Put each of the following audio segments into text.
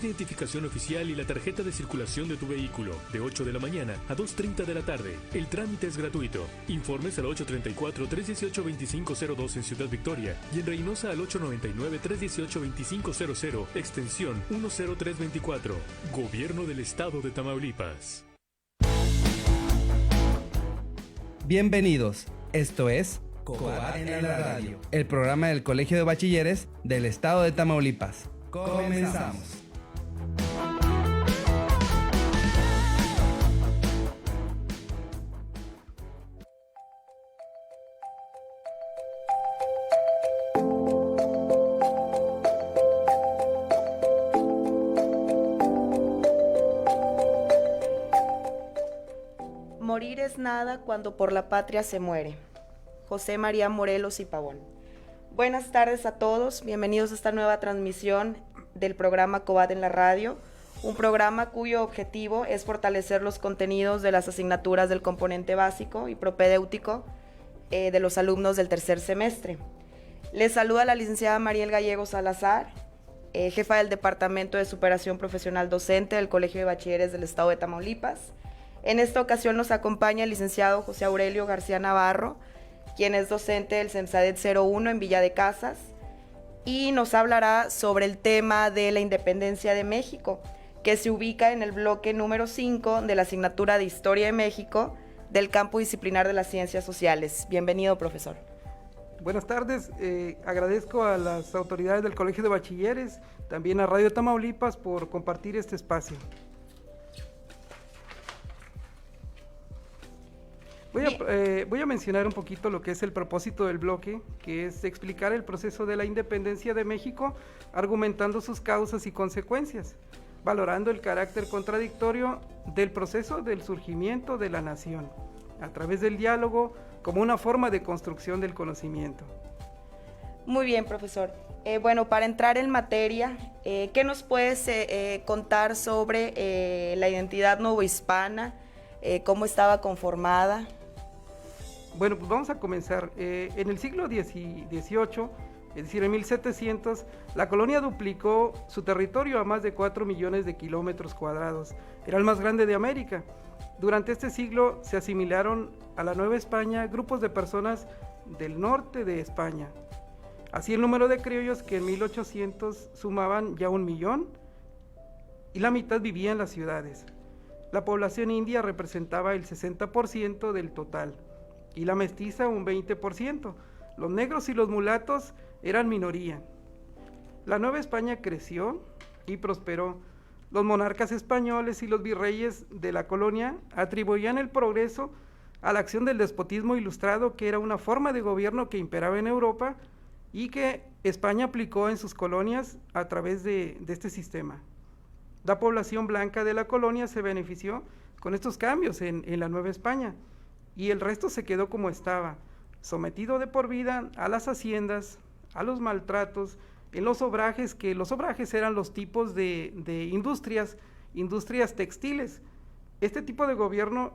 de identificación oficial y la tarjeta de circulación de tu vehículo, de 8 de la mañana a 2:30 de la tarde. El trámite es gratuito. Informes al 834-318-2502 en Ciudad Victoria y en Reynosa al 899-318-2500, extensión 10324. Gobierno del Estado de Tamaulipas. Bienvenidos, esto es COBAT en la radio, el programa del Colegio de Bachilleres del Estado de Tamaulipas. Comenzamos. Morir es nada cuando por la patria se muere. José María Morelos y Pavón. Buenas tardes a todos, bienvenidos a esta nueva transmisión del programa COBAT en la radio, un programa cuyo objetivo es fortalecer los contenidos de las asignaturas del componente básico y propedéutico de los alumnos del tercer semestre. Les saluda la licenciada Mariel Gallego Salazar, jefa del Departamento de Superación Profesional Docente del Colegio de Bachilleres del Estado de Tamaulipas. En esta ocasión nos acompaña el licenciado José Aurelio García Navarro, quien es docente del CEMSADET 01 en Villa de Casas, y nos hablará sobre el tema de la independencia de México, que se ubica en el bloque número 5 de la asignatura de Historia de México del campo disciplinar de las Ciencias Sociales. Bienvenido, profesor. Buenas tardes, agradezco a las autoridades del Colegio de Bachilleres, también a Radio Tamaulipas por compartir este espacio. Voy a mencionar un poquito lo que es el propósito del bloque, que es explicar el proceso de la independencia de México, argumentando sus causas y consecuencias, valorando el carácter contradictorio del proceso del surgimiento de la nación, a través del diálogo como una forma de construcción del conocimiento. Muy bien, profesor. Bueno, para entrar en materia, ¿qué nos puedes contar sobre la identidad novohispana? ¿Cómo estaba conformada? Bueno, pues vamos a comenzar. En el siglo XVIII, es decir, en 1700, la colonia duplicó su territorio a más de 4 millones de kilómetros cuadrados. Era el más grande de América. Durante este siglo se asimilaron a la Nueva España grupos de personas del norte de España. Así el número de criollos, que en 1800 sumaban ya 1 millón, y la mitad vivía en las ciudades. La población india representaba el 60% del total y la mestiza un 20%. Los negros y los mulatos eran minoría. La Nueva España creció y prosperó. Los monarcas españoles y los virreyes de la colonia atribuían el progreso a la acción del despotismo ilustrado, que era una forma de gobierno que imperaba en Europa y que España aplicó en sus colonias a través de este sistema. La población blanca de la colonia se benefició con estos cambios en la Nueva España, y el resto se quedó como estaba, sometido de por vida a las haciendas, a los maltratos, en los obrajes, que los obrajes eran los tipos de industrias textiles. Este tipo de gobierno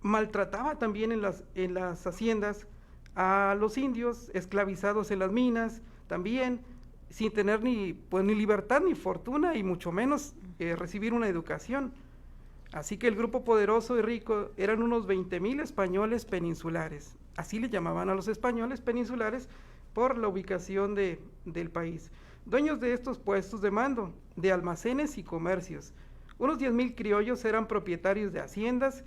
maltrataba también en las haciendas a los indios, esclavizados en las minas, también, sin tener ni libertad ni fortuna, y mucho menos recibir una educación. Así que el grupo poderoso y rico eran unos 20,000 españoles peninsulares. Así le llamaban a los españoles peninsulares por la ubicación del país. Dueños de estos puestos de mando, de almacenes y comercios. Unos 10,000 criollos eran propietarios de haciendas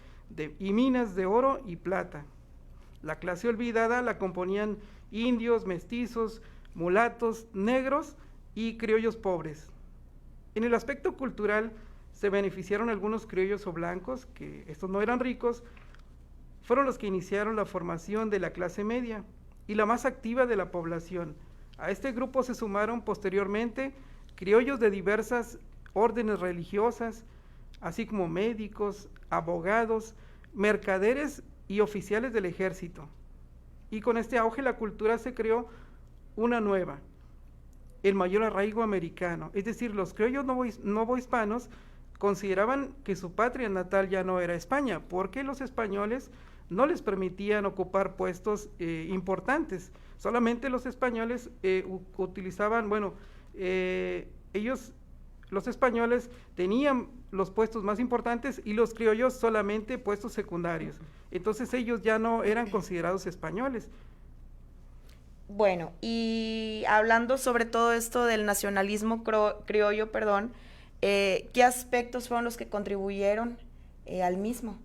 y minas de oro y plata. La clase olvidada la componían indios, mestizos, mulatos, negros y criollos pobres. En el aspecto cultural se beneficiaron algunos criollos o blancos, que estos no eran ricos, fueron los que iniciaron la formación de la clase media y la más activa de la población. A este grupo se sumaron posteriormente criollos de diversas órdenes religiosas, así como médicos, abogados, mercaderes y oficiales del ejército. Y con este auge la cultura se creó una nueva, el mayor arraigo americano, es decir, los criollos novohispanos consideraban que su patria natal ya no era España, porque los españoles no les permitían ocupar puestos importantes. Solamente los españoles utilizaban, los españoles tenían los puestos más importantes y los criollos solamente puestos secundarios. Entonces ellos ya no eran considerados españoles. Bueno, y hablando sobre todo esto del nacionalismo criollo, ¿qué aspectos fueron los que contribuyeron al mismo?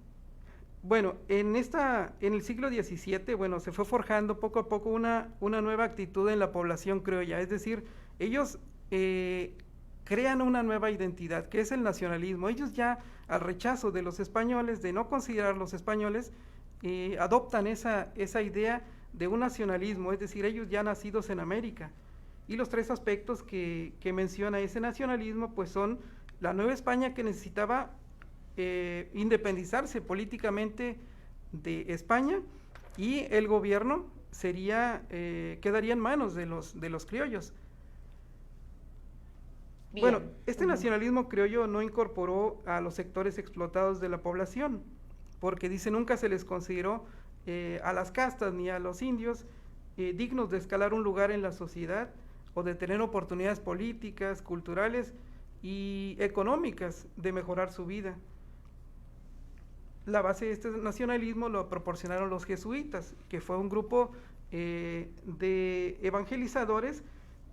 Bueno, en el siglo XVII, bueno, se fue forjando poco a poco una nueva actitud en la población criolla, es decir, ellos crean una nueva identidad, que es el nacionalismo. Ellos ya, al rechazo de los españoles, de no considerar los españoles, adoptan esa idea de un nacionalismo, es decir, ellos ya nacidos en América. Y los tres aspectos que menciona ese nacionalismo, pues son la Nueva España, que necesitaba independizarse políticamente de España, y el gobierno quedaría en manos de los criollos. Bien. Bueno, este nacionalismo criollo no incorporó a los sectores explotados de la población, porque dice nunca se les consideró a las castas ni a los indios dignos de escalar un lugar en la sociedad o de tener oportunidades políticas, culturales y económicas de mejorar su vida. La base de este nacionalismo lo proporcionaron los jesuitas, que fue un grupo de evangelizadores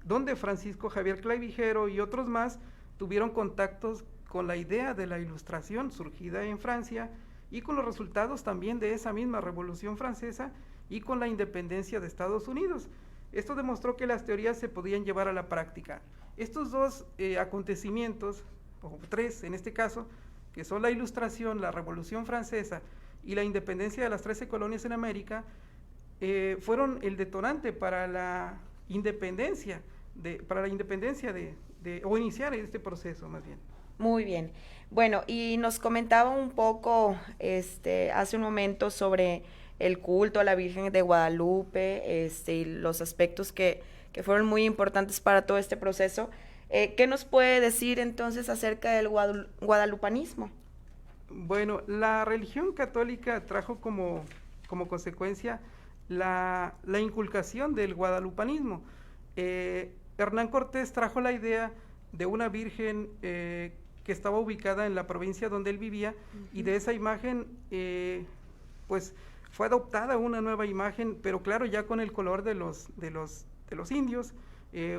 donde Francisco Javier Clavijero y otros más tuvieron contactos con la idea de la Ilustración surgida en Francia y con los resultados también de esa misma Revolución Francesa y con la independencia de Estados Unidos. Esto demostró que las teorías se podían llevar a la práctica. Estos dos acontecimientos, o tres en este caso, que son la Ilustración, la Revolución Francesa y la independencia de las 13 colonias en América, fueron el detonante para la independencia o iniciar este proceso más bien. Muy bien. Bueno, y nos comentaba un poco hace un momento sobre el culto a la Virgen de Guadalupe, y los aspectos que fueron muy importantes para todo este proceso. ¿Qué nos puede decir entonces acerca del guadalupanismo? Bueno, la religión católica trajo como consecuencia la inculcación del guadalupanismo. Hernán Cortés trajo la idea de una virgen que estaba ubicada en la provincia donde él vivía, y de esa imagen pues fue adoptada una nueva imagen, pero claro, ya con el color de los indios,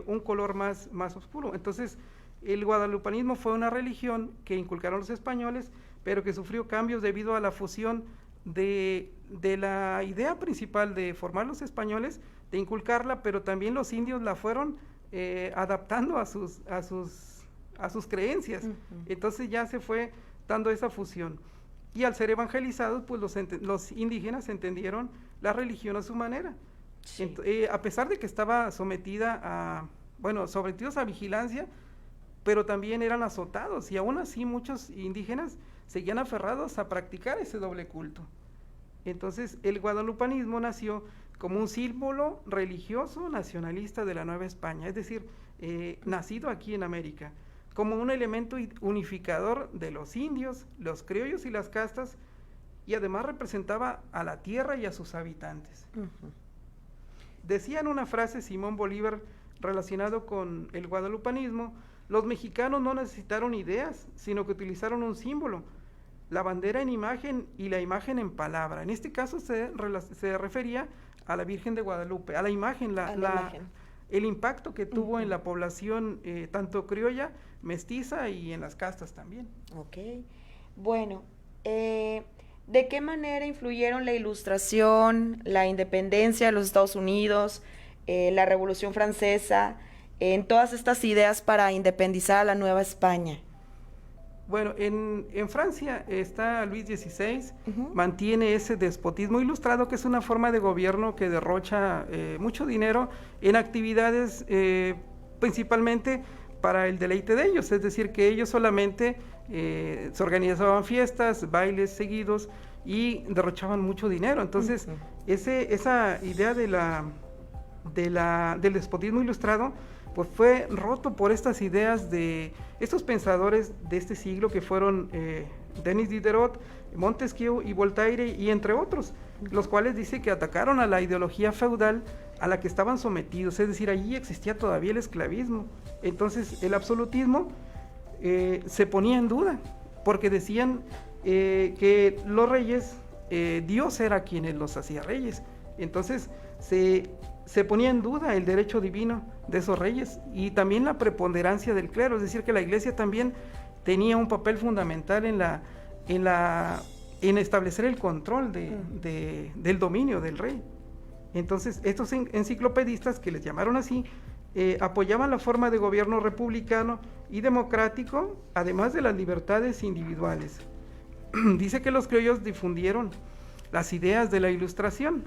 un color más oscuro. Entonces el guadalupanismo fue una religión que inculcaron los españoles, pero que sufrió cambios debido a la fusión de la idea principal de formar los españoles, de inculcarla, pero también los indios la fueron adaptando a sus creencias. Entonces ya se fue dando esa fusión, y al ser evangelizados, pues los indígenas entendieron la religión a su manera. Sí. A pesar de que estaba sometidos a vigilancia, pero también eran azotados, y aún así muchos indígenas seguían aferrados a practicar ese doble culto. Entonces el guadalupanismo nació como un símbolo religioso nacionalista de la Nueva España, es decir, nacido aquí en América, como un elemento unificador de los indios, los criollos y las castas, y además representaba a la tierra y a sus habitantes. Decía en una frase Simón Bolívar relacionado con el guadalupanismo: los mexicanos no necesitaron ideas, sino que utilizaron un símbolo, la bandera en imagen y la imagen en palabra. En este caso se refería a la Virgen de Guadalupe, a la imagen, el impacto que tuvo en la población tanto criolla, mestiza y en las castas también. Ok, bueno, ¿de qué manera influyeron la Ilustración, la independencia de los Estados Unidos, la Revolución Francesa, en todas estas ideas para independizar a la Nueva España? Bueno, en Francia está Luis XVI, mantiene ese despotismo ilustrado, que es una forma de gobierno que derrocha mucho dinero en actividades principalmente para el deleite de ellos, es decir, que ellos solamente se organizaban fiestas, bailes seguidos y derrochaban mucho dinero. Entonces, esa idea del despotismo ilustrado pues fue roto por estas ideas de estos pensadores de este siglo, que fueron Denis Diderot, Montesquieu y Voltaire, y entre otros, los cuales dice que atacaron a la ideología feudal a la que estaban sometidos, es decir, allí existía todavía el esclavismo. Entonces el absolutismo se ponía en duda, porque decían que los reyes, Dios era quien los hacía reyes. Entonces se ponía en duda el derecho divino de esos reyes y también la preponderancia del clero, es decir, que la iglesia también tenía un papel fundamental en establecer el control del dominio del rey. Entonces, estos enciclopedistas, que les llamaron así, apoyaban la forma de gobierno republicano y democrático, además de las libertades individuales. Dice que los criollos difundieron las ideas de la Ilustración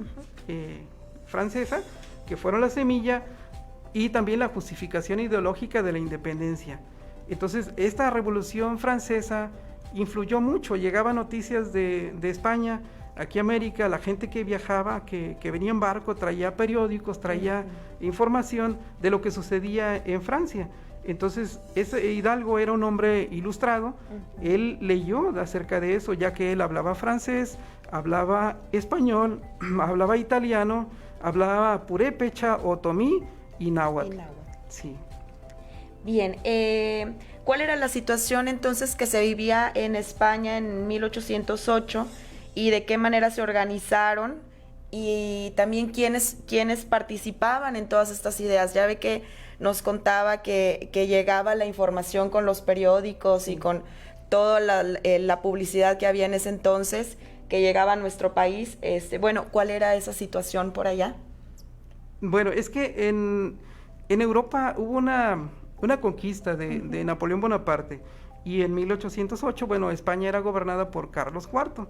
francesa, que fueron la semilla y también la justificación ideológica de la independencia. Entonces, esta Revolución Francesa influyó mucho, llegaban noticias de España, aquí a América, la gente que viajaba, que venía en barco, traía periódicos, traía información de lo que sucedía en Francia. Entonces, ese Hidalgo era un hombre ilustrado, él leyó acerca de eso, ya que él hablaba francés, hablaba español, hablaba italiano, hablaba purépecha, otomí y náhuatl. Sí. Bien, ¿cuál era la situación entonces que se vivía en España en 1808 y de qué manera se organizaron y también quiénes participaban en todas estas ideas? Ya ve que nos contaba que llegaba la información con los periódicos y con toda la publicidad que había en ese entonces, que llegaba a nuestro país. Bueno, ¿cuál era esa situación por allá? Bueno, es que en Europa hubo una conquista de Napoleón Bonaparte, y en 1808, bueno, España era gobernada por Carlos IV,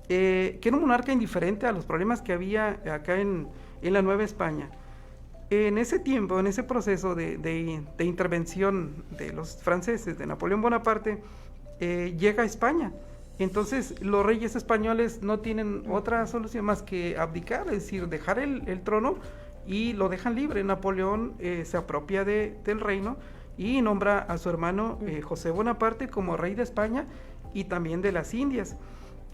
que era un monarca indiferente a los problemas que había acá en la Nueva España. En ese tiempo, en ese proceso de intervención de los franceses, de Napoleón Bonaparte, llega a España. Entonces los reyes españoles no tienen otra solución más que abdicar, es decir, dejar el trono, y lo dejan libre. Napoleón se apropia del reino y nombra a su hermano José Bonaparte como rey de España y también de las Indias.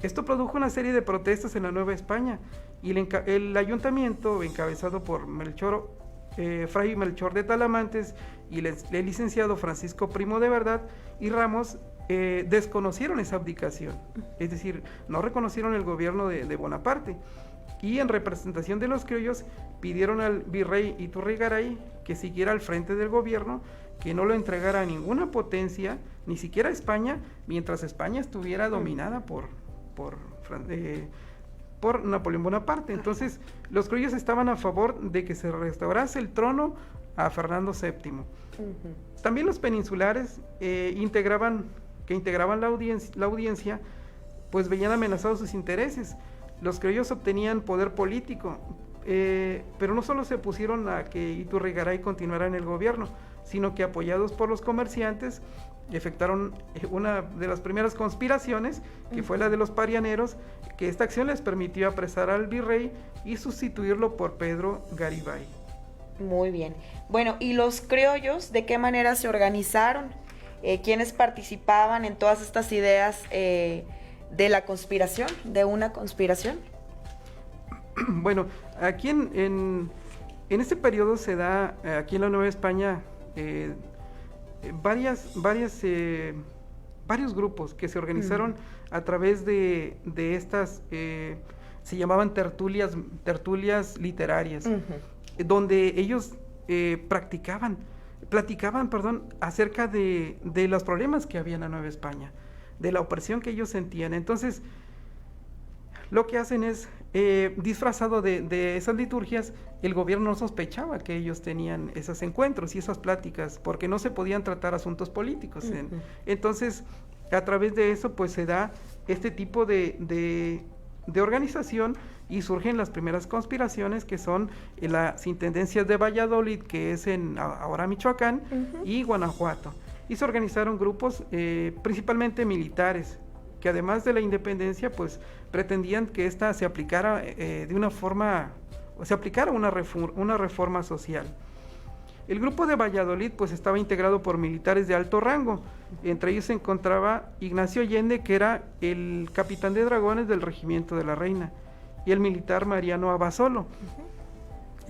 Esto produjo una serie de protestas en la Nueva España, y el ayuntamiento, encabezado por Fray Melchor de Talamantes y el licenciado Francisco Primo de Verdad y Ramos, desconocieron esa abdicación, es decir, no reconocieron el gobierno de Bonaparte, y en representación de los criollos pidieron al virrey Iturrigaray que siguiera al frente del gobierno, que no lo entregara a ninguna potencia, ni siquiera a España, mientras España estuviera dominada por Napoleón Bonaparte. Entonces los criollos estaban a favor de que se restaurase el trono a Fernando VII. También los peninsulares que integraban la audiencia, pues veían amenazados sus intereses. Los criollos obtenían poder político, pero no solo se opusieron a que Iturrigaray continuara en el gobierno, sino que, apoyados por los comerciantes, efectuaron una de las primeras conspiraciones, que fue la de los parianeros, que esta acción les permitió apresar al virrey y sustituirlo por Pedro Garibay. Muy bien. Bueno, ¿y los criollos de qué manera se organizaron? ¿Quiénes participaban en todas estas ideas de la conspiración, de una conspiración? Bueno, aquí en este periodo se da, aquí en la Nueva España, varios grupos que se organizaron a través de estas, se llamaban tertulias literarias, donde ellos platicaban, acerca de los problemas que había en la Nueva España, de la opresión que ellos sentían. Entonces, lo que hacen es, disfrazado de esas liturgias, el gobierno no sospechaba que ellos tenían esos encuentros y esas pláticas, porque no se podían tratar asuntos políticos. Entonces, a través de eso, pues se da este tipo de organización, y surgen las primeras conspiraciones, que son las intendencias de Valladolid, que es en ahora Michoacán, y Guanajuato. Y se organizaron grupos principalmente militares, que además de la independencia, pues pretendían que ésta se aplicara de una forma, o se aplicara una reforma social. El grupo de Valladolid pues estaba integrado por militares de alto rango. Entre ellos se encontraba Ignacio Allende, que era el capitán de dragones del regimiento de la Reina, y el militar Mariano Abasolo.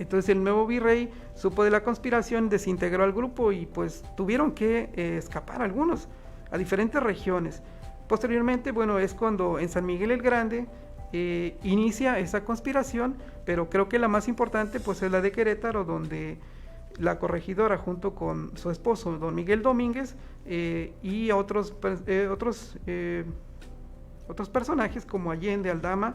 Entonces el nuevo virrey supo de la conspiración, desintegró al grupo y pues tuvieron que escapar algunos a diferentes regiones. Posteriormente, bueno, es cuando en San Miguel el Grande inicia esa conspiración, pero creo que la más importante pues es la de Querétaro, donde la corregidora junto con su esposo, don Miguel Domínguez, y otros personajes como Allende, Aldama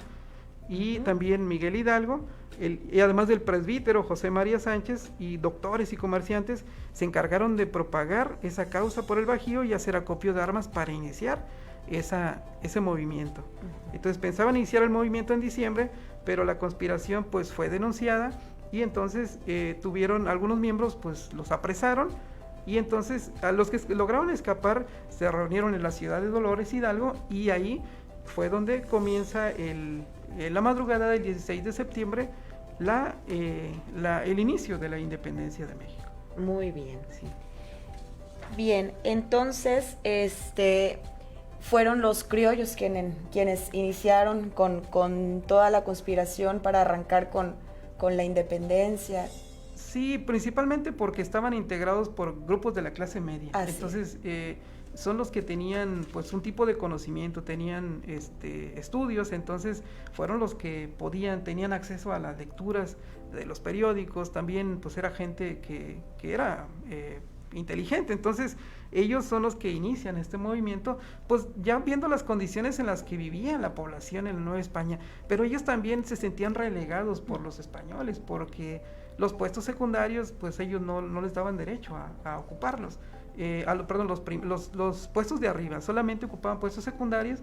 y también Miguel Hidalgo, y además del presbítero José María Sánchez, y doctores y comerciantes se encargaron de propagar esa causa por el Bajío y hacer acopio de armas para iniciar ese movimiento. Entonces pensaban iniciar el movimiento en diciembre, pero la conspiración pues fue denunciada y entonces tuvieron algunos miembros, pues los apresaron, y entonces a los que lograron escapar se reunieron en la ciudad de Dolores Hidalgo, y ahí fue donde comienza la madrugada del 16 de septiembre el inicio de la independencia de México. Muy bien. Sí. Bien, entonces fueron los criollos quienes iniciaron con toda la conspiración para arrancar con la independencia. Sí, principalmente porque estaban integrados por grupos de la clase media. Así. Entonces, son los que tenían pues un tipo de conocimiento, tenían estudios, entonces fueron los que tenían acceso a las lecturas de los periódicos, también pues era gente que era inteligente, entonces ellos son los que inician este movimiento, pues ya viendo las condiciones en las que vivía la población en la Nueva España, pero ellos también se sentían relegados por los españoles, porque los puestos secundarios, pues ellos no les daban derecho a ocuparlos, los puestos de arriba, solamente ocupaban puestos secundarios,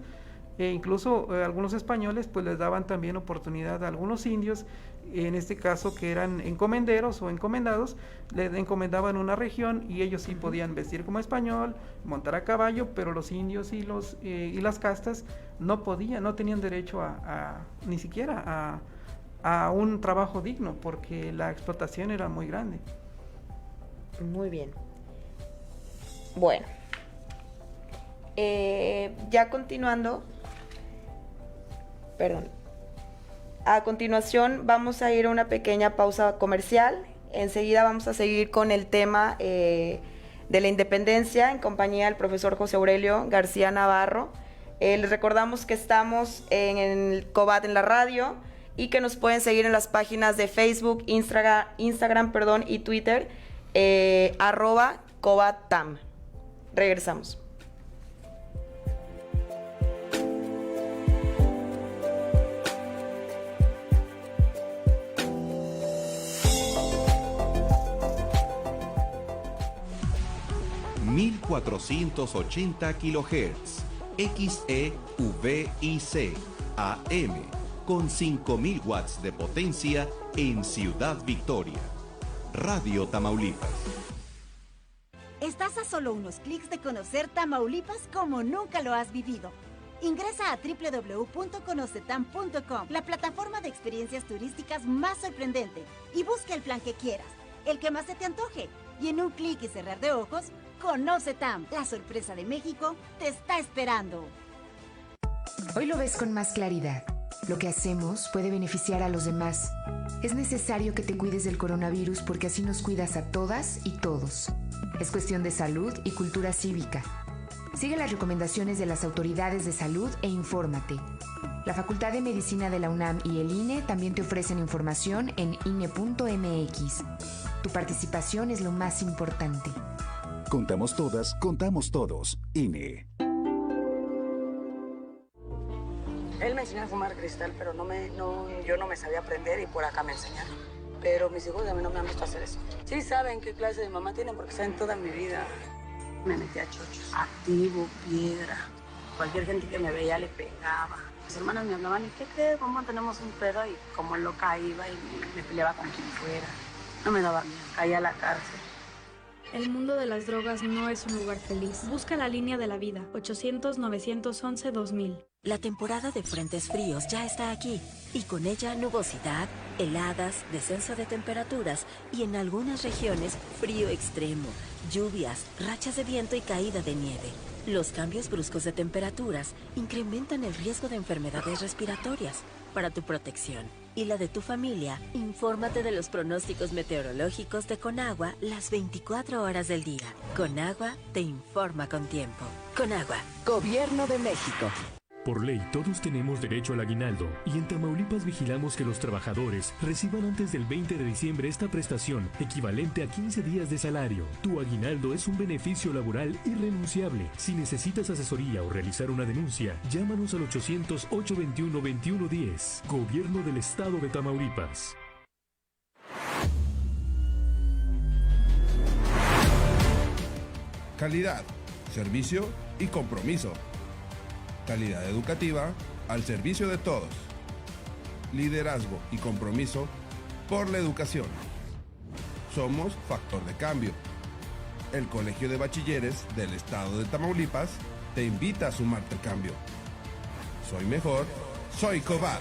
e incluso algunos españoles pues les daban también oportunidad a algunos indios, en este caso que eran encomenderos o encomendados, les encomendaban una región y ellos sí podían vestir como español, montar a caballo, pero los indios y las castas no tenían derecho ni siquiera a un trabajo digno, porque la explotación era muy grande. Muy bien. Bueno, ya continuando, a continuación vamos a ir a una pequeña pausa comercial. Enseguida vamos a seguir con el tema de la independencia en compañía del profesor José Aurelio García Navarro. Les recordamos que estamos en el COBAT en la radio y que nos pueden seguir en las páginas de Facebook, Instagram, y Twitter, @COBATTAM. Regresamos. ...1480 kHz... XEVIC... AM... con 5000 watts de potencia en Ciudad Victoria. Radio Tamaulipas. Estás a solo unos clics de conocer Tamaulipas como nunca lo has vivido. Ingresa a www.conocetam.com, la plataforma de experiencias turísticas más sorprendente, y busca el plan que quieras, el que más se te antoje. Y en un clic y cerrar de ojos, Conoce Tam, la sorpresa de México te está esperando. Hoy lo ves con más claridad. Lo que hacemos puede beneficiar a los demás. Es necesario que te cuides del coronavirus porque así nos cuidas a todas y todos. Es cuestión de salud y cultura cívica. Sigue las recomendaciones de las autoridades de salud e infórmate. La Facultad de Medicina de la UNAM y el INE también te ofrecen información en INE.mx. Tu participación es lo más importante. Contamos todas, contamos todos. INE. Él me enseñó a fumar cristal, pero yo no me sabía aprender y por acá me enseñaron. Pero mis hijos a mí no me han visto hacer eso. Sí saben qué clase de mamá tienen porque saben toda mi vida. Me metí a chochos, activo, piedra. Cualquier gente que me veía le pegaba. Mis hermanas me hablaban, ¿y qué crees? ¿Cómo tenemos un pedo? Y como loca iba y me peleaba con quien fuera. No me daba miedo, caía a la cárcel. El mundo de las drogas no es un lugar feliz. Busca la línea de la vida, 800-911-2000. La temporada de frentes fríos ya está aquí, y con ella nubosidad, heladas, descenso de temperaturas y en algunas regiones frío extremo, lluvias, rachas de viento y caída de nieve. Los cambios bruscos de temperaturas incrementan el riesgo de enfermedades respiratorias. Para tu protección, y la de tu familia, infórmate de los pronósticos meteorológicos de Conagua las 24 horas del día. Conagua te informa con tiempo. Conagua, Gobierno de México. Por ley, todos tenemos derecho al aguinaldo y en Tamaulipas vigilamos que los trabajadores reciban antes del 20 de diciembre esta prestación, equivalente a 15 días de salario. Tu aguinaldo es un beneficio laboral irrenunciable. Si necesitas asesoría o realizar una denuncia, llámanos al 800-821-2110. Gobierno del Estado de Tamaulipas. Calidad, servicio y compromiso. Calidad educativa al servicio de todos. Liderazgo y compromiso por la educación. Somos Factor de Cambio. El Colegio de Bachilleres del Estado de Tamaulipas te invita a sumarte al cambio. Soy mejor, soy Covad.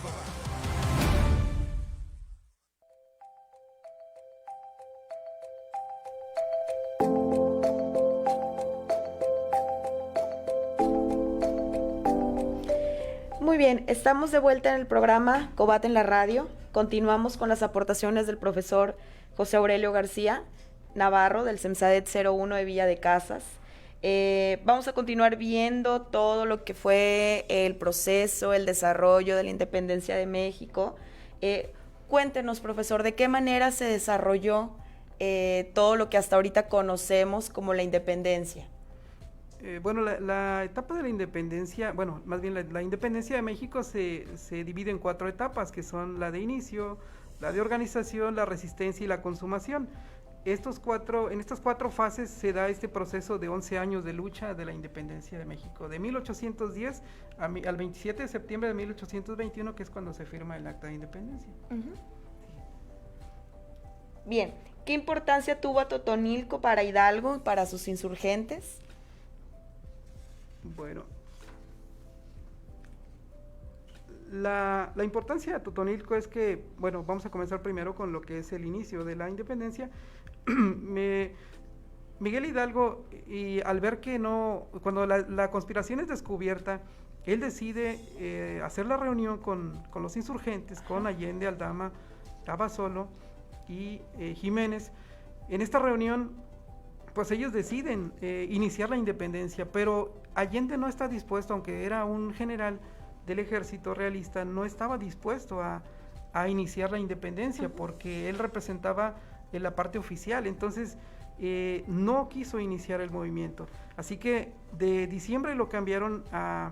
Muy bien, estamos de vuelta en el programa Cobat en la radio. Continuamos con las aportaciones del profesor José Aurelio García Navarro del CEMSADET 01 de Villa de Casas. Vamos a continuar viendo todo lo que fue el proceso, el desarrollo de la independencia de México. Cuéntenos, profesor, ¿de qué manera se desarrolló todo lo que hasta ahorita conocemos como la independencia? Bueno, la etapa de la independencia, bueno, más bien la independencia de México se divide en 4 etapas, que son la de inicio, la de organización, la resistencia y la consumación. En estas 4 fases se da este proceso de 11 años de lucha de la independencia de México, de 1810 al 27 de septiembre de 1821, que es cuando se firma el Acta de Independencia. Uh-huh. Bien, ¿qué importancia tuvo Atotonilco para Hidalgo y para sus insurgentes? Bueno, la importancia de Atotonilco es que, bueno, vamos a comenzar primero con lo que es el inicio de la independencia. Miguel Hidalgo, y al ver que cuando la conspiración es descubierta, él decide hacer la reunión con los insurgentes, con Allende, Aldama, Abasolo y Jiménez. En esta reunión, pues ellos deciden iniciar la independencia, pero Allende no está dispuesto, aunque era un general del ejército realista, no estaba dispuesto a iniciar la independencia porque él representaba la parte oficial, entonces no quiso iniciar el movimiento. Así que de diciembre lo cambiaron a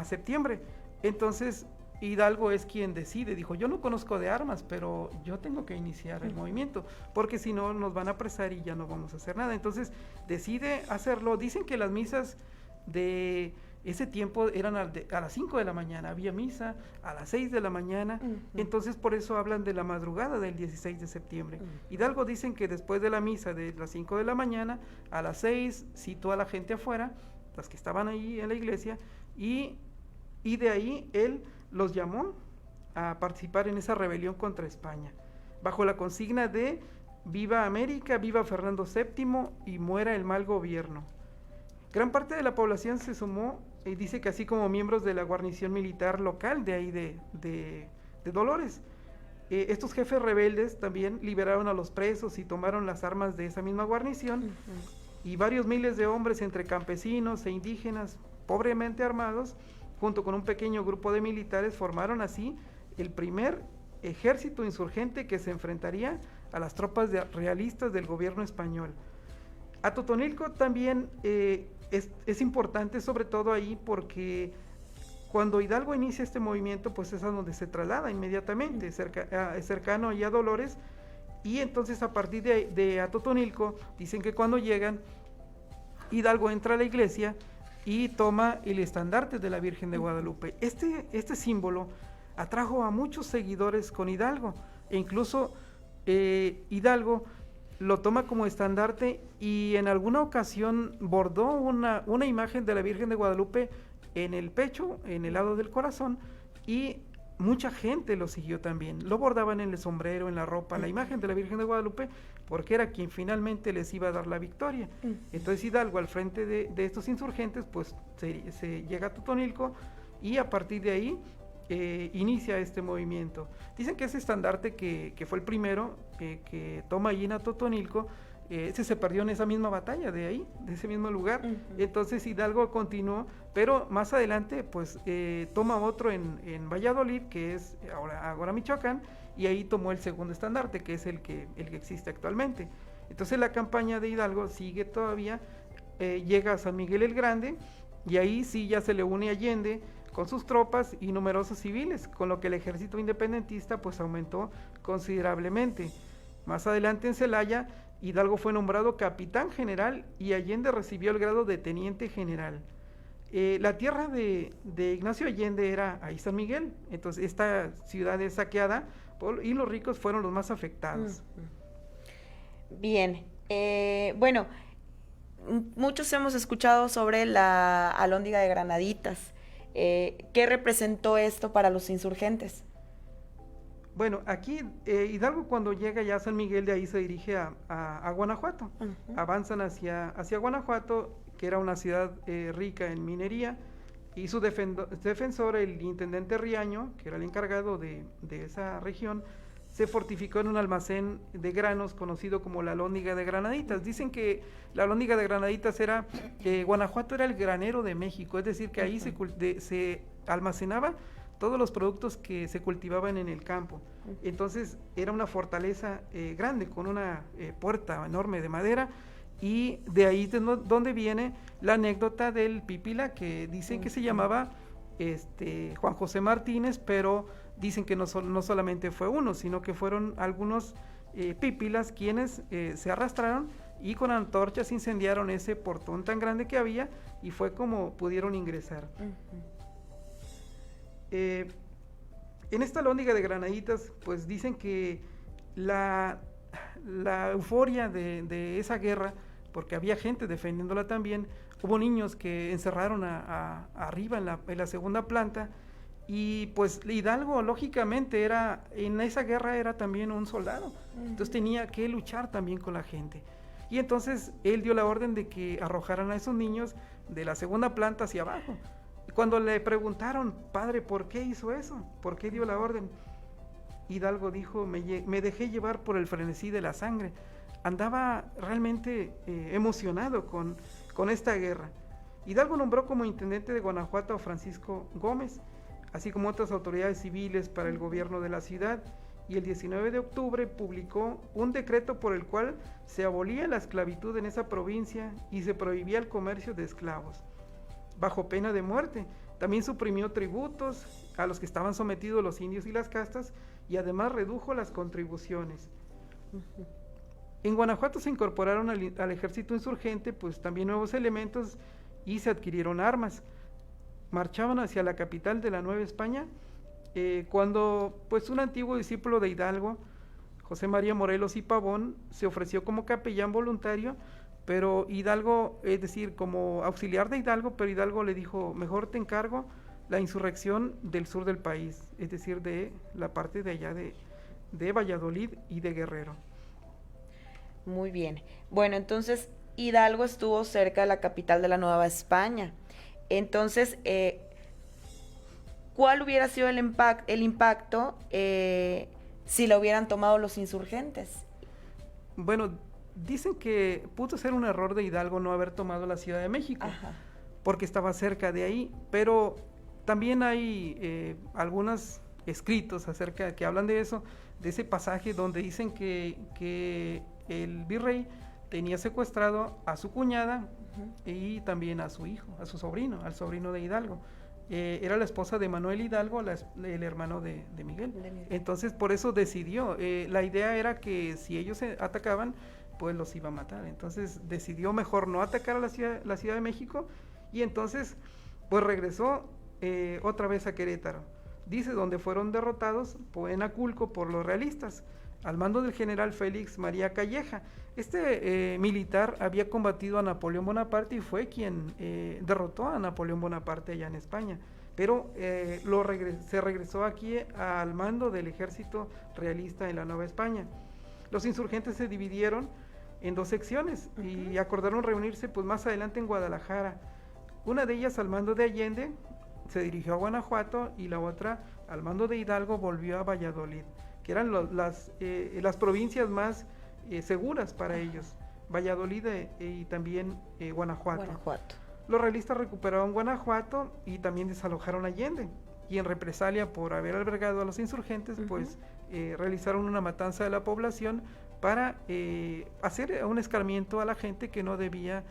septiembre. Entonces Hidalgo es quien decide, dijo, yo no conozco de armas, pero yo tengo que iniciar el movimiento, porque si no nos van a apresar y ya no vamos a hacer nada. Entonces decide hacerlo. Dicen que las misas de ese tiempo eran a las 5 de la mañana, había misa a las 6 de la mañana, entonces por eso hablan de la madrugada del 16 de septiembre. Hidalgo dicen que después de la misa de las 5 de la mañana, a las 6 citó a la gente afuera, las que estaban ahí en la iglesia, y de ahí él los llamó a participar en esa rebelión contra España, bajo la consigna de viva América, viva Fernando VII y muera el mal gobierno. Gran parte de la población se sumó y dice que así como miembros de la guarnición militar local de ahí de Dolores. Estos jefes rebeldes también liberaron a los presos y tomaron las armas de esa misma guarnición, y varios miles de hombres entre campesinos e indígenas pobremente armados, junto con un pequeño grupo de militares, formaron así el primer ejército insurgente que se enfrentaría a las tropas realistas del gobierno español. Atotonilco también es importante, sobre todo ahí, porque cuando Hidalgo inicia este movimiento, pues es a donde se traslada inmediatamente, cercano allá a Dolores, y entonces a partir de Atotonilco, dicen que cuando llegan, Hidalgo entra a la iglesia y toma el estandarte de la Virgen de Guadalupe. Este símbolo atrajo a muchos seguidores con Hidalgo, e incluso Hidalgo lo toma como estandarte, y en alguna ocasión bordó una imagen de la Virgen de Guadalupe en el pecho, en el lado del corazón, y mucha gente lo siguió también. Lo bordaban en el sombrero, en la ropa, la imagen de la Virgen de Guadalupe, porque era quien finalmente les iba a dar la victoria. Entonces Hidalgo, al frente de estos insurgentes, pues se llega a Atotonilco, y a partir de ahí inicia este movimiento. Dicen que ese estandarte que fue el primero que toma allí en Atotonilco, ese se perdió en esa misma batalla de ahí, de ese mismo lugar. Entonces Hidalgo continuó, pero más adelante pues toma otro en Valladolid, que es ahora Michoacán, y ahí tomó el segundo estandarte, que es el que existe actualmente. Entonces la campaña de Hidalgo sigue todavía, llega a San Miguel el Grande, y ahí sí ya se le une Allende con sus tropas y numerosos civiles, con lo que el ejército independentista pues aumentó considerablemente. Más adelante en Celaya, Hidalgo fue nombrado capitán general y Allende recibió el grado de teniente general. La tierra de Ignacio Allende era ahí San Miguel, entonces esta ciudad es saqueada y los ricos fueron los más afectados. Bien, bueno, muchos hemos escuchado sobre la Alhóndiga de Granaditas. ¿Qué representó esto para los insurgentes? Bueno, aquí Hidalgo cuando llega ya a San Miguel, de ahí se dirige a Guanajuato. Avanzan hacia Guanajuato, que era una ciudad rica en minería, y su defensor, el intendente Riaño, que era el encargado de esa región, se fortificó en un almacén de granos conocido como la Alhóndiga de Granaditas. Dicen que la Alhóndiga de Granaditas era, Guanajuato era el granero de México, es decir, que ahí se almacenaba todos los productos que se cultivaban en el campo. Entonces era una fortaleza grande, con una puerta enorme de madera, y de ahí donde viene la anécdota del Pípila, que dicen que se llamaba Juan José Martínez, pero dicen que no solamente fue uno, sino que fueron algunos pípilas quienes se arrastraron y con antorchas incendiaron ese portón tan grande que había, y fue como pudieron ingresar. En esta Alhóndiga de Granaditas, pues dicen que la euforia de esa guerra, porque había gente defendiéndola también, hubo niños que encerraron arriba en la segunda planta, y pues Hidalgo lógicamente en esa guerra era también un soldado, entonces tenía que luchar también con la gente, y entonces él dio la orden de que arrojaran a esos niños de la segunda planta hacia abajo. Cuando le preguntaron, padre, ¿por qué hizo eso? ¿Por qué dio la orden? Hidalgo dijo, me dejé llevar por el frenesí de la sangre. Andaba realmente emocionado con esta guerra. Hidalgo nombró como intendente de Guanajuato a Francisco Gómez, así como otras autoridades civiles para el gobierno de la ciudad, y el 19 de octubre publicó un decreto por el cual se abolía la esclavitud en esa provincia y se prohibía el comercio de esclavos, bajo pena de muerte. También suprimió tributos a los que estaban sometidos los indios y las castas, y además redujo las contribuciones. En Guanajuato se incorporaron al ejército insurgente pues también nuevos elementos y se adquirieron armas. Marchaban hacia la capital de la Nueva España, cuando pues un antiguo discípulo de Hidalgo, José María Morelos y Pavón, se ofreció como capellán voluntario, pero Hidalgo, es decir, como auxiliar de Hidalgo, pero Hidalgo le dijo, mejor te encargo la insurrección del sur del país, es decir, de la parte de allá de Valladolid y de Guerrero. Muy bien. Bueno, entonces Hidalgo estuvo cerca de la capital de la Nueva España. Entonces, ¿cuál hubiera sido el impacto si lo hubieran tomado los insurgentes? Bueno, dicen que pudo ser un error de Hidalgo no haber tomado la Ciudad de México, porque estaba cerca de ahí, pero también hay algunos escritos que hablan de eso, de ese pasaje donde dicen que el virrey tenía secuestrado a su cuñada y también a su hijo, a su sobrino, al sobrino de Hidalgo. Era la esposa de Manuel Hidalgo, el hermano de Miguel. Entonces por eso decidió, la idea era que si ellos se atacaban, pues los iba a matar. Entonces decidió mejor no atacar a la Ciudad de México, y entonces pues regresó otra vez a Querétaro. Dice, donde fueron derrotados en Aculco por los realistas, al mando del general Félix María Calleja. Este militar había combatido a Napoleón Bonaparte y fue quien derrotó a Napoleón Bonaparte allá en España, pero se regresó aquí al mando del ejército realista en la Nueva España. Los insurgentes se dividieron en dos secciones y acordaron reunirse pues más adelante en Guadalajara, una de ellas al mando de Allende, se dirigió a Guanajuato y la otra, al mando de Hidalgo, volvió a Valladolid, que eran las provincias más seguras para ellos, Valladolid y también Guanajuato. Los realistas recuperaron Guanajuato y también desalojaron Allende, y en represalia por haber albergado a los insurgentes, pues realizaron una matanza de la población para hacer un escarmiento a la gente que no debía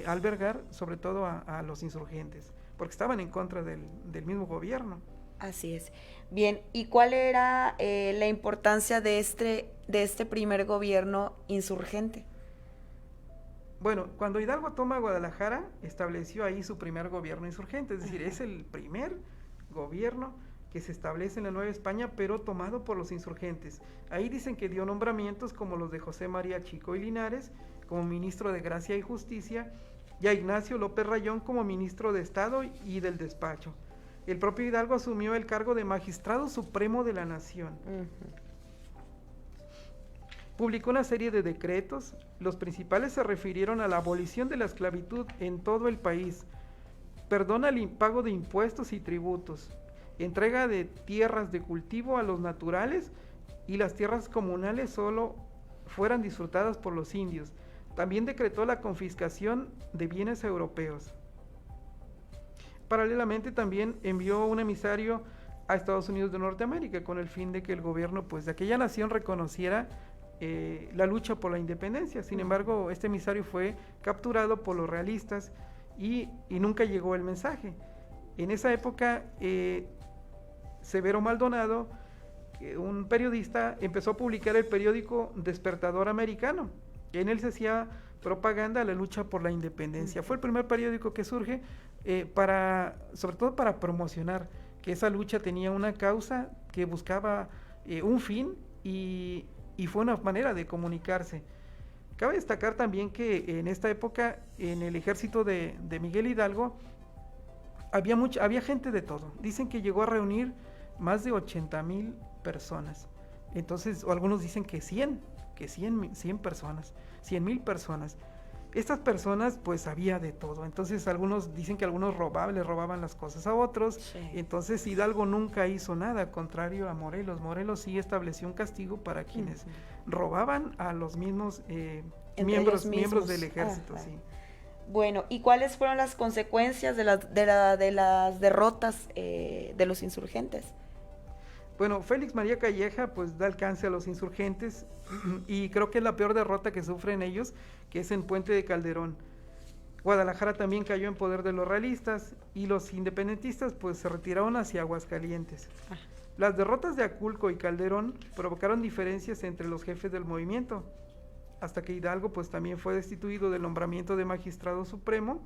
albergar, sobre todo a los insurgentes, porque estaban en contra del mismo gobierno. Así es. Bien, ¿y cuál era la importancia de este primer gobierno insurgente? Bueno, cuando Hidalgo toma Guadalajara, estableció ahí su primer gobierno insurgente, es decir, es el primer gobierno que se establece en la Nueva España, pero tomado por los insurgentes. Ahí dicen que dio nombramientos como los de José María Chico y Linares como ministro de Gracia y Justicia, y a Ignacio López Rayón como ministro de Estado y del Despacho. El propio Hidalgo asumió el cargo de magistrado supremo de la nación. Publicó una serie de decretos, los principales se refirieron a la abolición de la esclavitud en todo el país, perdón al impago de impuestos y tributos, entrega de tierras de cultivo a los naturales y las tierras comunales solo fueran disfrutadas por los indios. También decretó la confiscación de bienes europeos. Paralelamente también envió un emisario a Estados Unidos de Norteamérica con el fin de que el gobierno pues de aquella nación reconociera la lucha por la independencia. Sin embargo, este emisario fue capturado por los realistas y nunca llegó el mensaje. En esa época, Severo Maldonado, un periodista, empezó a publicar el periódico Despertador Americano. En él se hacía propaganda a la lucha por la independencia. Fue el primer periódico que surge sobre todo para promocionar que esa lucha tenía una causa que buscaba un fin y fue una manera de comunicarse. Cabe destacar también que en esta época, en el ejército de Miguel Hidalgo, había gente de todo. Dicen que llegó a reunir más de 80,000 personas. Entonces, o algunos dicen que 100 personas, 100,000 personas. Estas personas, pues había de todo. Entonces, algunos dicen que algunos le robaban las cosas a otros. Sí. Entonces, Hidalgo nunca hizo nada, contrario a Morelos. Morelos sí estableció un castigo para quienes robaban a los mismos miembros del ejército. Sí. Bueno, ¿y cuáles fueron las consecuencias de las derrotas de los insurgentes? Bueno, Félix María Calleja pues da alcance a los insurgentes y creo que es la peor derrota que sufren ellos, que es en Puente de Calderón. Guadalajara también cayó en poder de los realistas y los independentistas pues se retiraron hacia Aguascalientes. Las derrotas de Aculco y Calderón provocaron diferencias entre los jefes del movimiento, hasta que Hidalgo pues también fue destituido del nombramiento de magistrado supremo,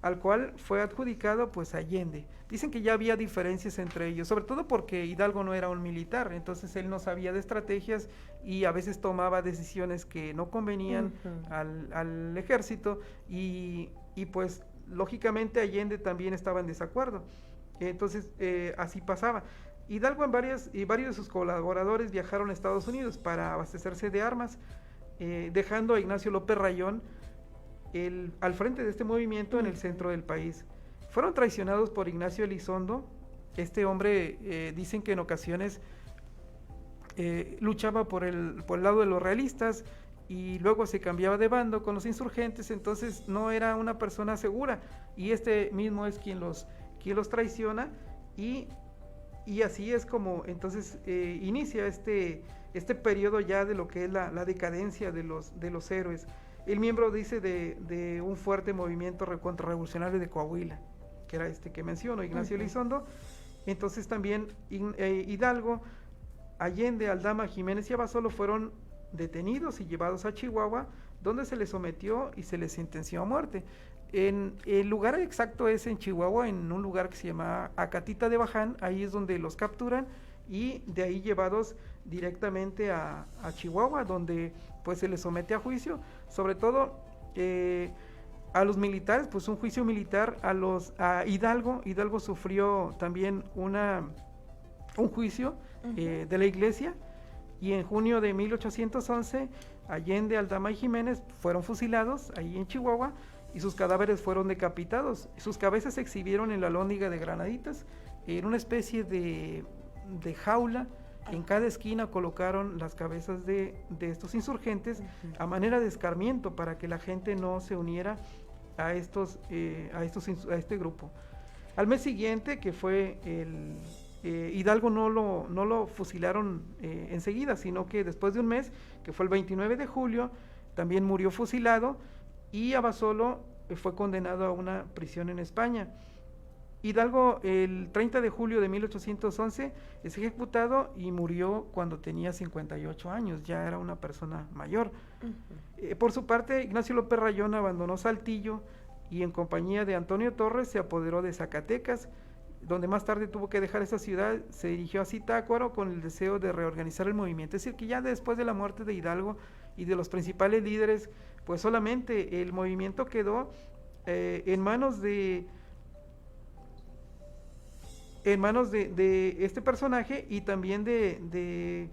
al cual fue adjudicado pues Allende. Dicen que ya había diferencias entre ellos, sobre todo porque Hidalgo no era un militar, entonces él no sabía de estrategias y a veces tomaba decisiones que no convenían al ejército y pues lógicamente Allende también estaba en desacuerdo. Entonces así pasaba. Hidalgo y varios de sus colaboradores viajaron a Estados Unidos para abastecerse de armas, dejando a Ignacio López Rayón al frente de este movimiento en el centro del país. Fueron traicionados por Ignacio Elizondo. Este hombre dicen que en ocasiones luchaba por el lado de los realistas y luego se cambiaba de bando con los insurgentes, entonces no era una persona segura y este mismo es quien los traiciona y así es como entonces inicia este periodo ya de lo que es la decadencia de los héroes. El miembro, dice, de un fuerte movimiento contrarrevolucionario de Coahuila, que era que menciono, Ignacio Elizondo. Entonces también Hidalgo, Allende, Aldama, Jiménez y Abasolo fueron detenidos y llevados a Chihuahua, donde se les sometió y se les sentenció a muerte. El lugar exacto es en Chihuahua, en un lugar que se llama Acatita de Baján. Ahí es donde los capturan y de ahí llevados directamente a Chihuahua, donde pues se les somete a juicio, sobre todo a los militares, pues un juicio militar. A Hidalgo sufrió también un juicio de la iglesia, y en junio de 1811 Allende, Aldama y Jiménez fueron fusilados ahí en Chihuahua, y sus cadáveres fueron decapitados. Sus cabezas se exhibieron en la Alhóndiga de Granaditas, en una especie de jaula. En cada esquina colocaron las cabezas de estos insurgentes a manera de escarmiento para que la gente no se uniera a este grupo. Al mes siguiente, que fue Hidalgo, no lo fusilaron enseguida, sino que después de un mes, que fue el 29 de julio, también murió fusilado, y Abasolo fue condenado a una prisión en España. Hidalgo, el 30 de julio de 1811, es ejecutado y murió cuando tenía 58 años, ya era una persona mayor. Por su parte, Ignacio López Rayón abandonó Saltillo y en compañía de Antonio Torres se apoderó de Zacatecas, donde más tarde tuvo que dejar esa ciudad. Se dirigió a Zitácuaro con el deseo de reorganizar el movimiento. Es decir, que ya después de la muerte de Hidalgo y de los principales líderes, pues solamente el movimiento quedó en manos de este personaje y también de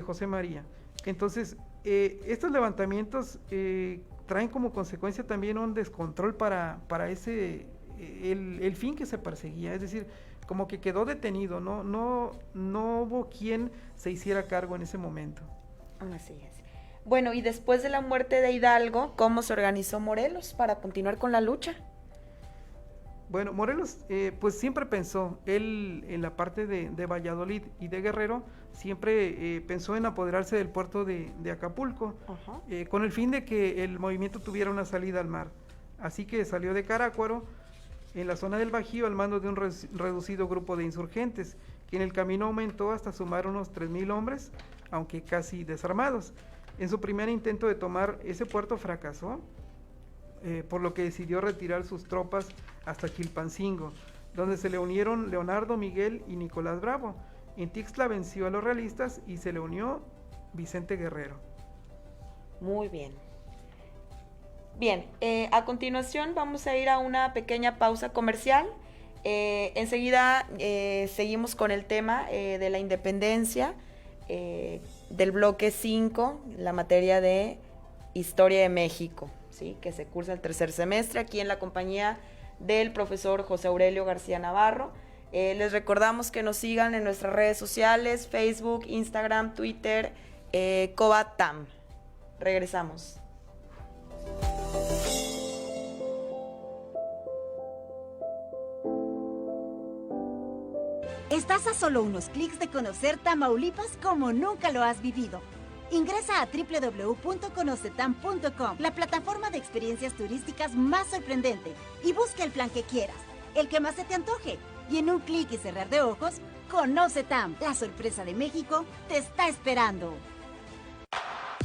José María. Entonces, estos levantamientos traen como consecuencia también un descontrol para el fin que se perseguía, es decir, como que quedó detenido, no hubo quien se hiciera cargo en ese momento. Así es. Bueno, y después de la muerte de Hidalgo, ¿cómo se organizó Morelos para continuar con la lucha? Bueno, Morelos pues siempre pensó, él en la parte de Valladolid y de Guerrero, siempre pensó en apoderarse del puerto de Acapulco, con el fin de que el movimiento tuviera una salida al mar. Así que salió de Carácuaro, en la zona del Bajío, al mando de un reducido grupo de insurgentes, que en el camino aumentó hasta sumar unos 3,000 hombres, aunque casi desarmados. En su primer intento de tomar ese puerto fracasó, por lo que decidió retirar sus tropas hasta Quilpancingo, donde se le unieron Leonardo, Miguel y Nicolás Bravo. En Tixtla venció a los realistas y se le unió Vicente Guerrero. Muy bien. Bien, a continuación vamos a ir a una pequeña pausa comercial. Enseguida seguimos con el tema de la independencia, del bloque 5, la materia de Historia de México, ¿sí?, que se cursa el tercer semestre aquí en la compañía del profesor José Aurelio García Navarro. Les recordamos que nos sigan en nuestras redes sociales, Facebook, Instagram, Twitter, Cobatam. Regresamos. Estás a solo unos clics de conocer Tamaulipas como nunca lo has vivido. Ingresa a www.conocetam.com, la plataforma de experiencias turísticas más sorprendente, y busca el plan que quieras, el que más se te antoje. Y en un clic y cerrar de ojos, Conoce Tam, la sorpresa de México, te está esperando.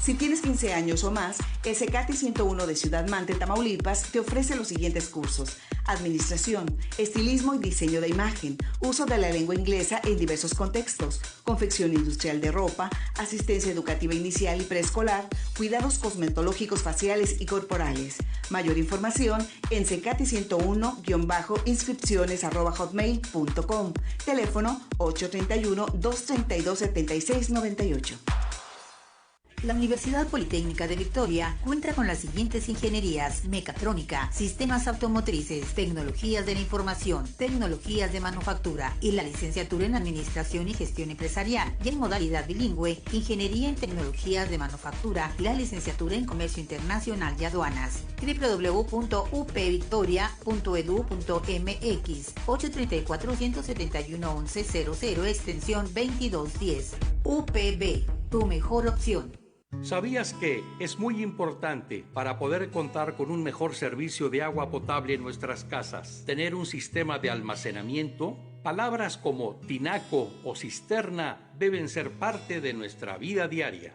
Si tienes 15 años o más, el CECATI 101 de Ciudad Mante, Tamaulipas, te ofrece los siguientes cursos: administración, estilismo y diseño de imagen, uso de la lengua inglesa en diversos contextos, confección industrial de ropa, asistencia educativa inicial y preescolar, cuidados cosmetológicos faciales y corporales. Mayor información en cecati101-inscripciones@hotmail.com. Teléfono 831-232-7698. La Universidad Politécnica de Victoria cuenta con las siguientes ingenierías: mecatrónica, sistemas automotrices, tecnologías de la información, tecnologías de manufactura y la licenciatura en Administración y Gestión Empresarial, y en modalidad bilingüe, ingeniería en tecnologías de manufactura y la licenciatura en Comercio Internacional y Aduanas. www.upvictoria.edu.mx 834-171-1100 extensión 2210. UPB, tu mejor opción. ¿Sabías que es muy importante para poder contar con un mejor servicio de agua potable en nuestras casas tener un sistema de almacenamiento? Palabras como tinaco o cisterna deben ser parte de nuestra vida diaria.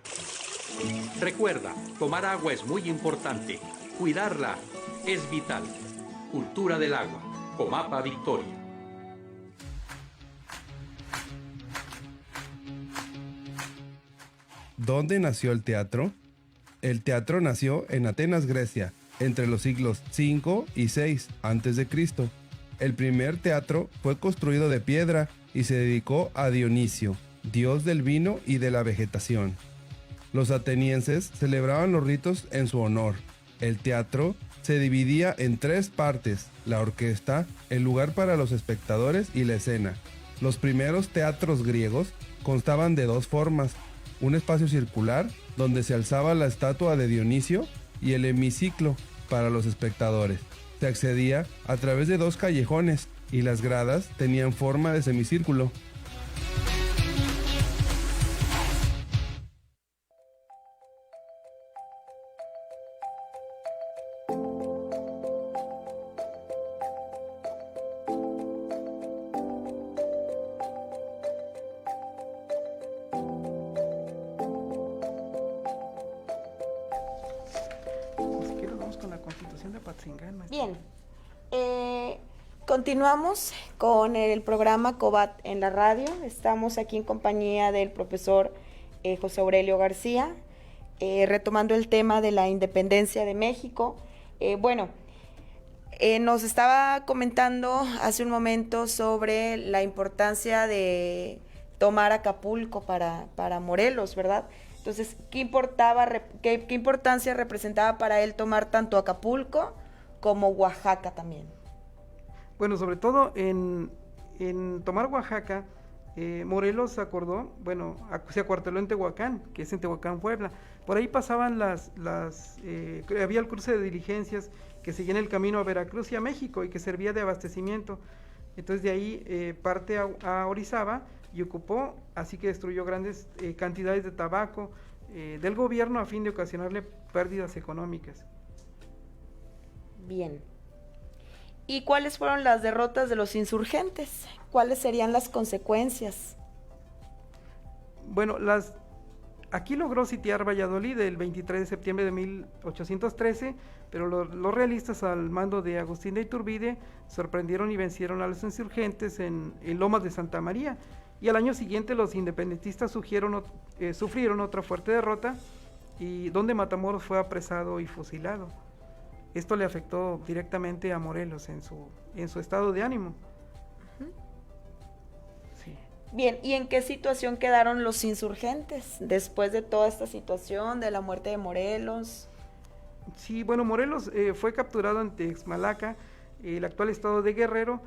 Recuerda, tomar agua es muy importante. Cuidarla es vital. Cultura del agua. Comapa Victoria. ¿Dónde nació el teatro? El teatro nació en Atenas, Grecia, entre los siglos V y VI a.C. El primer teatro fue construido de piedra y se dedicó a Dionisio, dios del vino y de la vegetación. Los atenienses celebraban los ritos en su honor. El teatro se dividía en 3 partes: la orquesta, el lugar para los espectadores y la escena. Los primeros teatros griegos constaban de 2 formas: un espacio circular donde se alzaba la estatua de Dionisio y el hemiciclo para los espectadores. Se accedía a través de 2 callejones y las gradas tenían forma de semicírculo. Bien, continuamos con el programa COBAT en la radio. Estamos aquí en compañía del profesor José Aurelio García, retomando el tema de la independencia de México. Nos estaba comentando hace un momento sobre la importancia de tomar Acapulco para Morelos, ¿verdad? Entonces, ¿qué importancia representaba para él tomar tanto Acapulco como Oaxaca también? Bueno, sobre todo en tomar Oaxaca, Morelos se acuarteló en Tehuacán, que es en Tehuacán, Puebla. Por ahí pasaban había el cruce de diligencias que seguían el camino a Veracruz y a México y que servía de abastecimiento. Entonces de ahí parte a Orizaba y ocupó, así que destruyó grandes cantidades de tabaco del gobierno a fin de ocasionarle pérdidas económicas. Bien. ¿Y cuáles fueron las derrotas de los insurgentes? ¿Cuáles serían las consecuencias? Bueno, aquí logró sitiar Valladolid el 23 de septiembre de 1813, pero los realistas al mando de Agustín de Iturbide sorprendieron y vencieron a los insurgentes en Lomas de Santa María, y al año siguiente los independentistas sufrieron otra fuerte derrota, y donde Matamoros fue apresado y fusilado. Esto le afectó directamente a Morelos en su estado de ánimo. Sí. Bien, ¿y en qué situación quedaron los insurgentes después de toda esta situación de la muerte de Morelos? Sí, bueno, Morelos fue capturado en Texmalaca, el actual estado de Guerrero,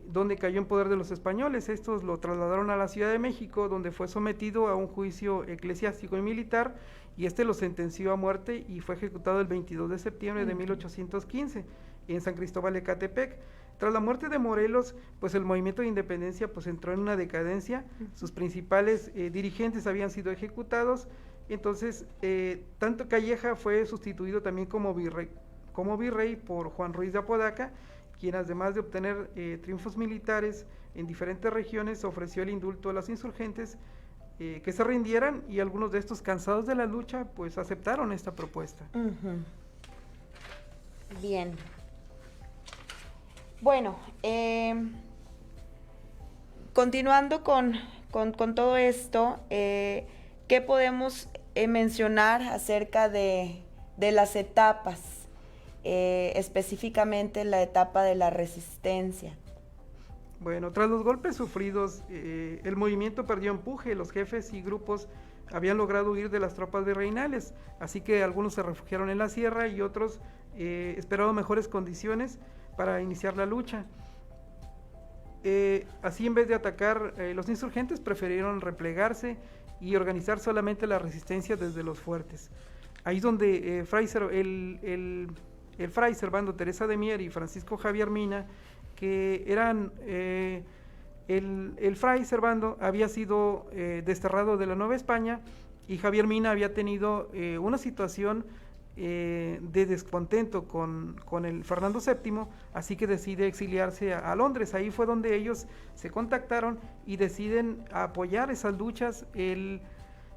donde cayó en poder de los españoles. Estos lo trasladaron a la Ciudad de México, donde fue sometido a un juicio eclesiástico y militar, y lo sentenció a muerte y fue ejecutado el 22 de septiembre de 1815 en San Cristóbal de Ecatepec. Tras la muerte de Morelos, pues el movimiento de independencia pues entró en una decadencia. Sus principales dirigentes habían sido ejecutados. Entonces, tanto Calleja fue sustituido también como virrey por Juan Ruiz de Apodaca, quien además de obtener triunfos militares en diferentes regiones, ofreció el indulto a los insurgentes que se rindieran, y algunos de estos, cansados de la lucha, pues aceptaron esta propuesta. Bien. Bueno, continuando con todo esto, ¿qué podemos mencionar acerca de las etapas, específicamente la etapa de la resistencia? Bueno, tras los golpes sufridos, el movimiento perdió empuje. Los jefes y grupos habían logrado huir de las tropas virreinales, así que algunos se refugiaron en la sierra y otros esperaron mejores condiciones para iniciar la lucha. Así, en vez de atacar, los insurgentes prefirieron replegarse y organizar solamente la resistencia desde los fuertes. Ahí es donde el fray Servando Teresa de Mier y Francisco Javier Mina, que eran, el fray Servando había sido desterrado de la Nueva España, y Javier Mina había tenido una situación de descontento con el Fernando VII, así que decide exiliarse a Londres. Ahí fue donde ellos se contactaron y deciden apoyar esas luchas.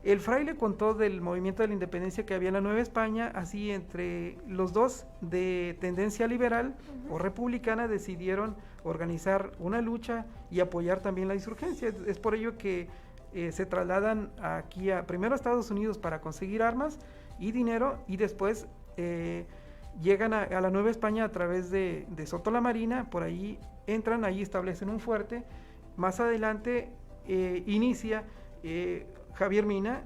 El fray le contó del movimiento de la independencia que había en la Nueva España, así entre los dos de tendencia liberal o republicana decidieron organizar una lucha y apoyar también la insurgencia. Es por ello que se trasladan aquí primero a Estados Unidos para conseguir armas y dinero, y después llegan a la Nueva España a través de Soto la Marina. Por ahí entran, ahí establecen un fuerte. Más adelante inicia Javier Mina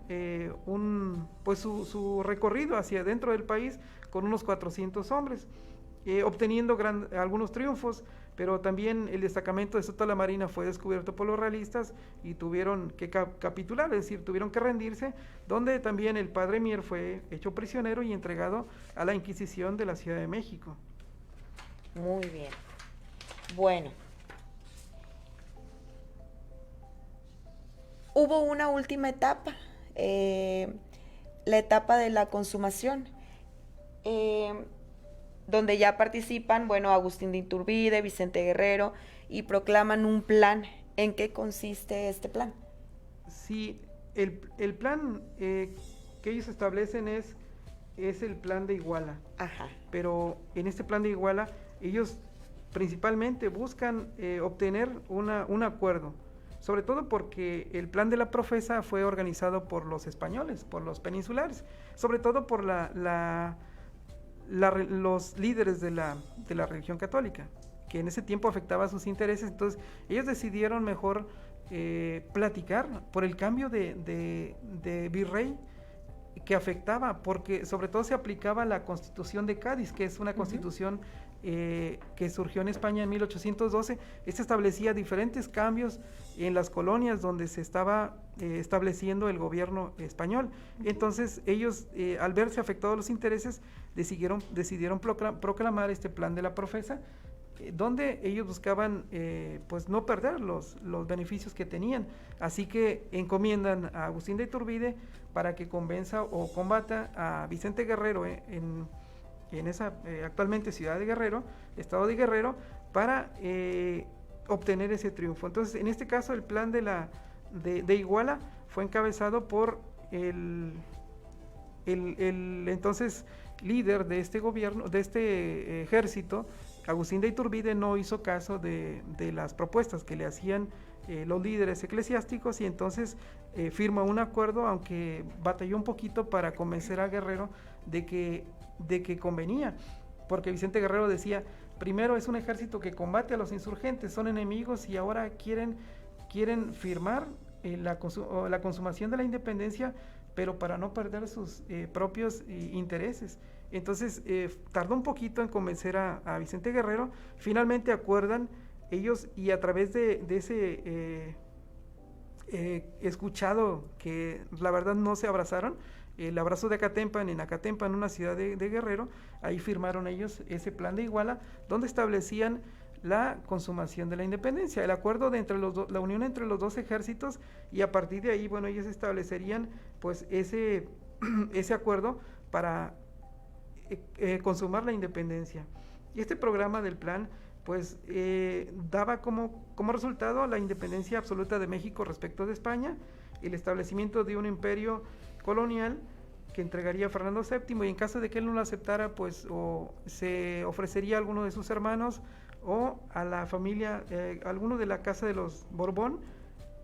su recorrido hacia dentro del país, con unos 400 hombres, obteniendo algunos triunfos, pero también el destacamento de Soto la Marina fue descubierto por los realistas y tuvieron que capitular, es decir, tuvieron que rendirse, donde también el padre Mier fue hecho prisionero y entregado a la Inquisición de la Ciudad de México. Muy bien. Bueno. Hubo una última etapa, la etapa de la consumación, donde ya participan, Agustín de Iturbide, Vicente Guerrero, y proclaman un plan. ¿En qué consiste este plan? Sí, el plan que ellos establecen es el plan de Iguala. Ajá. Pero en este plan de Iguala, ellos principalmente buscan obtener un acuerdo, sobre todo porque el plan de la Profesa fue organizado por los españoles, por los peninsulares, sobre todo por los líderes de la religión católica, que en ese tiempo afectaba sus intereses. Entonces ellos decidieron mejor platicar por el cambio de virrey que afectaba, porque sobre todo se aplicaba la Constitución de Cádiz, que es una constitución que surgió en España en 1812. Este establecía diferentes cambios en las colonias donde se estaba estableciendo el gobierno español. Entonces ellos, al verse afectados los intereses, decidieron proclamar este plan de la Profesa, donde ellos buscaban pues no perder los beneficios que tenían. Así que encomiendan a Agustín de Iturbide para que convenza o combata a Vicente Guerrero en esa actualmente ciudad de Guerrero, estado de Guerrero, para obtener ese triunfo. Entonces, en este caso, el plan de Iguala fue encabezado por el entonces líder de este gobierno, de este ejército. Agustín de Iturbide no hizo caso de las propuestas que le hacían los líderes eclesiásticos, y entonces firma un acuerdo, aunque batalló un poquito para convencer a Guerrero de que convenía, porque Vicente Guerrero decía: primero, es un ejército que combate a los insurgentes, son enemigos, y ahora quieren firmar la consumación de la independencia, pero para no perder sus propios intereses. Entonces tardó un poquito en convencer a Vicente Guerrero. Finalmente acuerdan ellos, y a través de ese escuchado, que la verdad no se abrazaron, el abrazo de Acatempan, en una ciudad de Guerrero, ahí firmaron ellos ese plan de Iguala, donde establecían la consumación de la independencia, el acuerdo de la unión entre los dos ejércitos, y a partir de ahí, ellos establecerían pues ese acuerdo para consumar la independencia. Y este programa del plan pues daba como resultado la independencia absoluta de México respecto de España, el establecimiento de un imperio colonial que entregaría a Fernando VII, y en caso de que él no lo aceptara, pues o se ofrecería a alguno de sus hermanos o a la familia, alguno de la casa de los Borbón,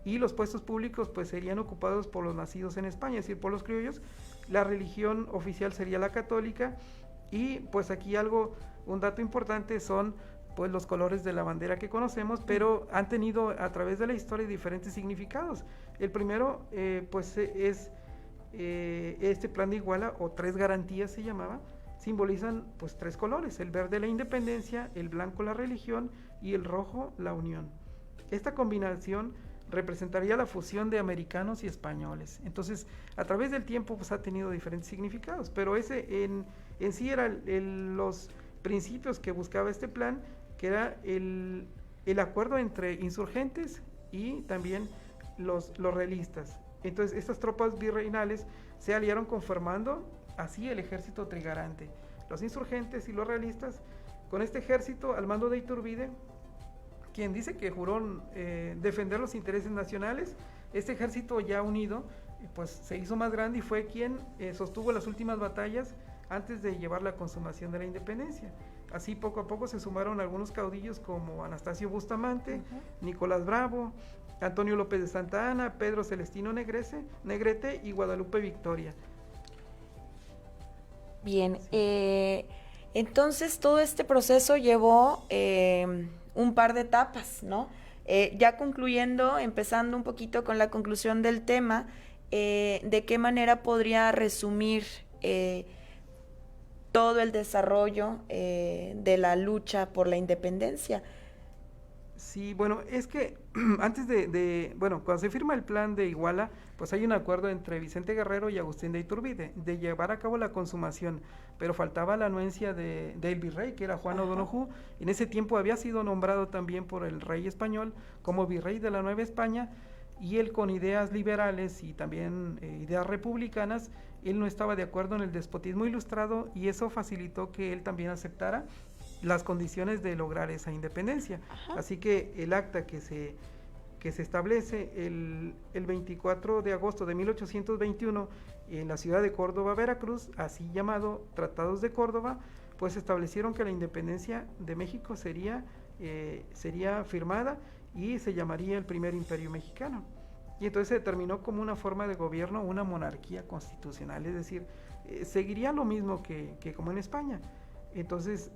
y los puestos públicos pues serían ocupados por los nacidos en España, es decir, por los criollos. La religión oficial sería la católica, y pues aquí un dato importante son pues los colores de la bandera que conocemos, pero han tenido a través de la historia diferentes significados. El primero pues es este plan de Iguala, o tres garantías se llamaba, simbolizan pues tres colores: el verde la independencia, el blanco la religión y el rojo la unión. Esta combinación representaría la fusión de americanos y españoles. Entonces, a través del tiempo pues ha tenido diferentes significados, pero ese en sí era los principios que buscaba este plan, que era el acuerdo entre insurgentes y también los realistas. Entonces estas tropas virreinales se aliaron, conformando así el ejército trigarante, los insurgentes y los realistas, con este ejército al mando de Iturbide, quien dice que juró defender los intereses nacionales. Este ejército ya unido pues se hizo más grande, y fue quien sostuvo las últimas batallas antes de llevar la consumación de la independencia. Así poco a poco se sumaron algunos caudillos como Anastasio Bustamante, Nicolás Bravo, Antonio López de Santa Anna, Pedro Celestino Negrete y Guadalupe Victoria. Bien, entonces todo este proceso llevó un par de etapas, ¿no? Ya concluyendo, empezando un poquito con la conclusión del tema, ¿de qué manera podría resumir todo el desarrollo de la lucha por la independencia. Sí, bueno, es que antes bueno, cuando se firma el plan de Iguala, pues hay un acuerdo entre Vicente Guerrero y Agustín de Iturbide de llevar a cabo la consumación, pero faltaba la anuencia del virrey, que era Juan O'Donojú. En ese tiempo había sido nombrado también por el rey español como virrey de la Nueva España, y él, con ideas liberales y también ideas republicanas, él no estaba de acuerdo en el despotismo ilustrado, y eso facilitó que él también aceptara las condiciones de lograr esa independencia. Así que el acta que se establece el 24 de agosto de 1821 en la ciudad de Córdoba, Veracruz, así llamado Tratados de Córdoba, pues establecieron que la independencia de México sería firmada y se llamaría el primer imperio mexicano. Y entonces se determinó como una forma de gobierno, una monarquía constitucional, es decir, seguiría lo mismo que como en España. Entonces,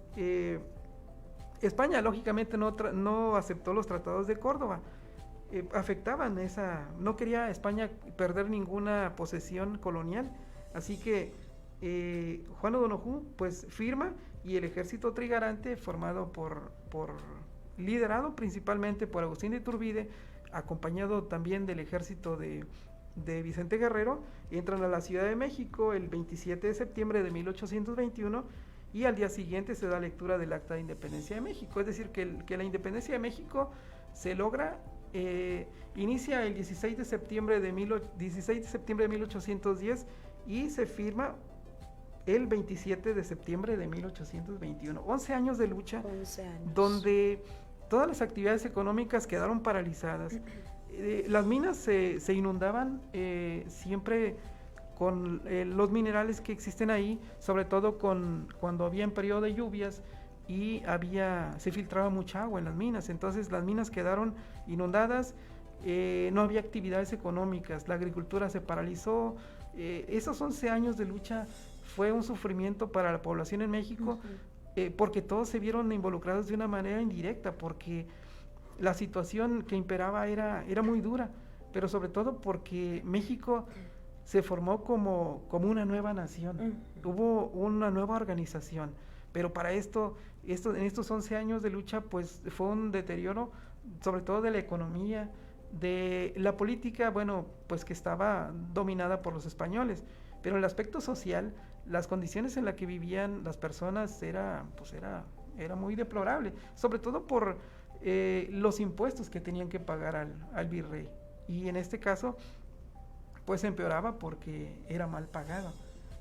España lógicamente no aceptó los tratados de Córdoba, afectaban no quería España perder ninguna posesión colonial, así que Juan O'Donojú pues firma, y el ejército trigarante, formado liderado principalmente por Agustín de Iturbide, acompañado también del ejército de Vicente Guerrero, entran a la Ciudad de México el 27 de septiembre de 1821, y al día siguiente se da lectura del Acta de Independencia de México. Es decir, que la independencia de México se logra, inicia el 16 de septiembre de 1810 y se firma el 27 de septiembre de 1821. 11 años de lucha, 11 años. Donde todas las actividades económicas quedaron paralizadas. Las minas se inundaban siempre con los minerales que existen ahí, sobre todo cuando había en periodo de lluvias y se filtraba mucha agua en las minas. Entonces las minas quedaron inundadas, no había actividades económicas, la agricultura se paralizó. Esos 11 años de lucha fue un sufrimiento para la población en México, porque todos se vieron involucrados de una manera indirecta, porque la situación que imperaba era muy dura, pero sobre todo porque México se formó como una nueva nación, hubo una nueva organización, pero para en estos 11 años de lucha, pues fue un deterioro, sobre todo de la economía, de la política, bueno, pues que estaba dominada por los españoles, pero en el aspecto social, las condiciones en las que vivían las personas era muy deplorable, sobre todo por los impuestos que tenían que pagar al virrey, y en este caso pues empeoraba porque era mal pagado.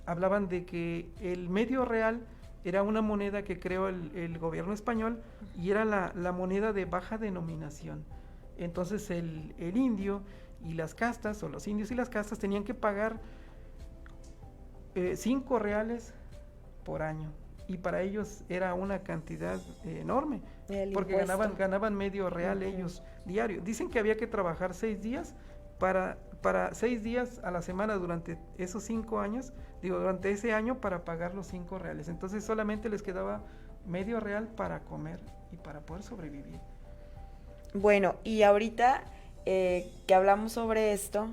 Hablaban de que el medio real era una moneda que creó el gobierno español, y era la moneda de baja denominación. Entonces el indio y las castas, o los indios y las castas, tenían que pagar 5 reales por año, y para ellos era una cantidad enorme, porque ganaban medio real ellos diario. Dicen que había que trabajar 6 días para 6 días a la semana durante esos 5 años, durante ese año, para pagar los 5 reales. Entonces solamente les quedaba medio real para comer y para poder sobrevivir. Bueno, y ahorita que hablamos sobre esto,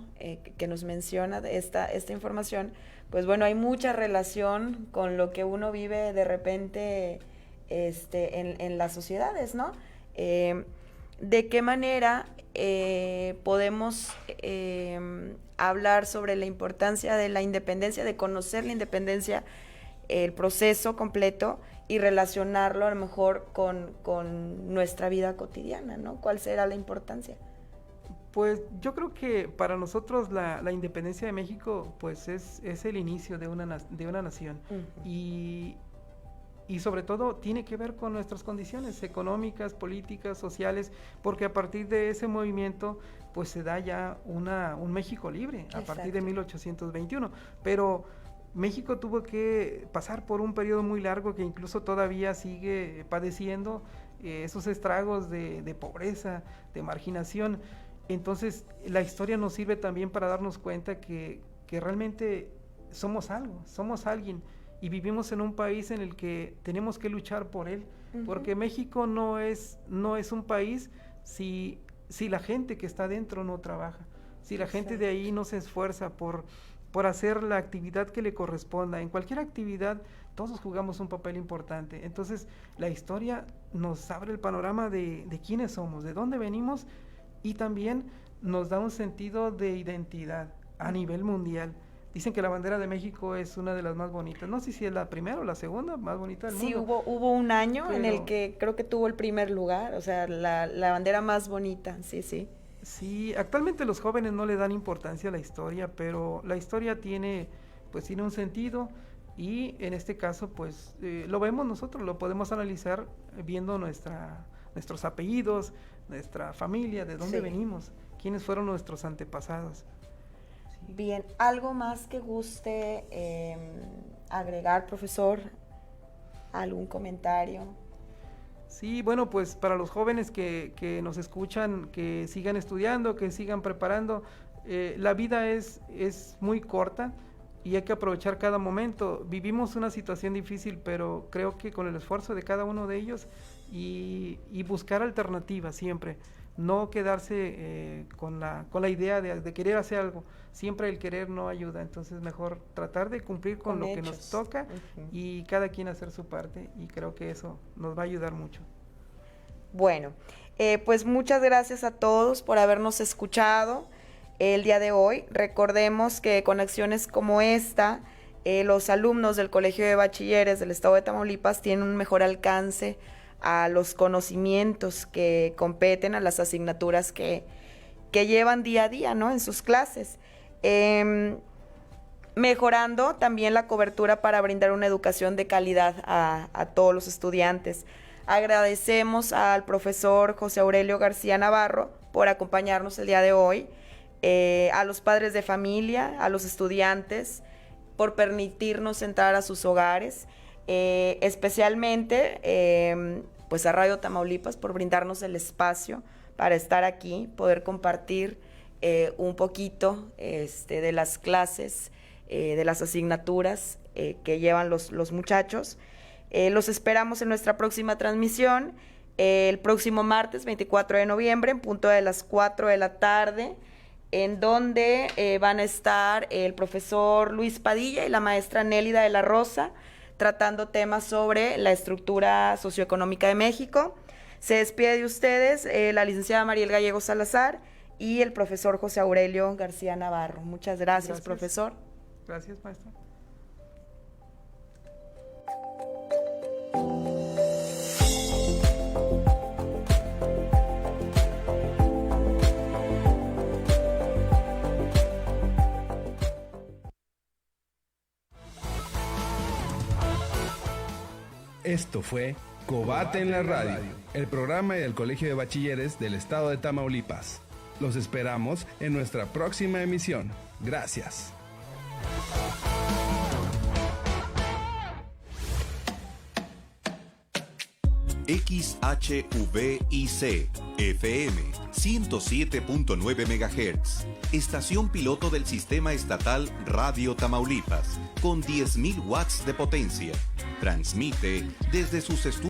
que nos menciona esta información, pues bueno, hay mucha relación con lo que uno vive de repente en las sociedades, ¿no? ¿De qué manera podemos hablar sobre la importancia de la independencia, de conocer la independencia, el proceso completo, y relacionarlo a lo mejor con nuestra vida cotidiana, ¿no? ¿Cuál será la importancia? Pues yo creo que para nosotros la independencia de México pues es el inicio de una nación, y sobre todo tiene que ver con nuestras condiciones económicas, políticas, sociales, porque a partir de ese movimiento pues se da ya un México libre. Exacto. A partir de 1821, pero México tuvo que pasar por un periodo muy largo que incluso todavía sigue padeciendo esos estragos de pobreza, de marginación. Entonces la historia nos sirve también para darnos cuenta que realmente somos algo, somos alguien, y vivimos en un país en el que tenemos que luchar por él, porque México no es un país si la gente que está dentro no trabaja, si la gente de ahí no se esfuerza por hacer la actividad que le corresponda. En cualquier actividad todos jugamos un papel importante. Entonces, la historia nos abre el panorama de quiénes somos, de dónde venimos, y también nos da un sentido de identidad a nivel mundial. Dicen que la bandera de México es una de las más bonitas. No sé si es la primera o la segunda más bonita del mundo. Sí, hubo un año en el que creo que tuvo el primer lugar, o sea, la bandera más bonita, sí, sí. Sí, actualmente los jóvenes no le dan importancia a la historia, pero la historia tiene un sentido, y en este caso, pues, lo vemos nosotros, lo podemos analizar viendo nuestros apellidos, nuestra familia, de dónde venimos, quiénes fueron nuestros antepasados. Bien, ¿algo más que guste agregar, profesor? ¿Algún comentario? Sí, bueno, pues para los jóvenes que nos escuchan, que sigan estudiando, que sigan preparando, la vida es muy corta y hay que aprovechar cada momento. Vivimos una situación difícil, pero creo que con el esfuerzo de cada uno de ellos y buscar alternativas siempre, no quedarse con la idea de querer hacer algo. Siempre el querer no ayuda, entonces mejor tratar de cumplir con lo que nos toca y cada quien hacer su parte, y creo que eso nos va a ayudar mucho. Bueno, pues muchas gracias a todos por habernos escuchado el día de hoy. Recordemos que con acciones como esta, los alumnos del Colegio de Bachilleres del Estado de Tamaulipas tienen un mejor alcance a los conocimientos que competen a las asignaturas que llevan día a día, ¿no?, en sus clases. Mejorando también la cobertura para brindar una educación de calidad a todos los estudiantes. Agradecemos al profesor José Aurelio García Navarro por acompañarnos el día de hoy, a los padres de familia, a los estudiantes, por permitirnos entrar a sus hogares, especialmente pues a Radio Tamaulipas por brindarnos el espacio para estar aquí, poder compartir un poquito de las clases, de las asignaturas que llevan los muchachos. Los esperamos en nuestra próxima transmisión, el próximo martes 24 de noviembre, en punto de las 4 de la tarde, en donde van a estar el profesor Luis Padilla y la maestra Nélida de la Rosa, tratando temas sobre la estructura socioeconómica de México. Se despide de ustedes la licenciada Mariel Gallego Salazar y el profesor José Aurelio García Navarro. Muchas gracias, profesor. Gracias, maestra. Esto fue Cobate en la Radio, el programa del Colegio de Bachilleres del Estado de Tamaulipas. Los esperamos en nuestra próxima emisión. Gracias. XHVIC FM 107.9 MHz, estación piloto del Sistema Estatal Radio Tamaulipas, con 10.000 watts de potencia. Transmite desde sus estudios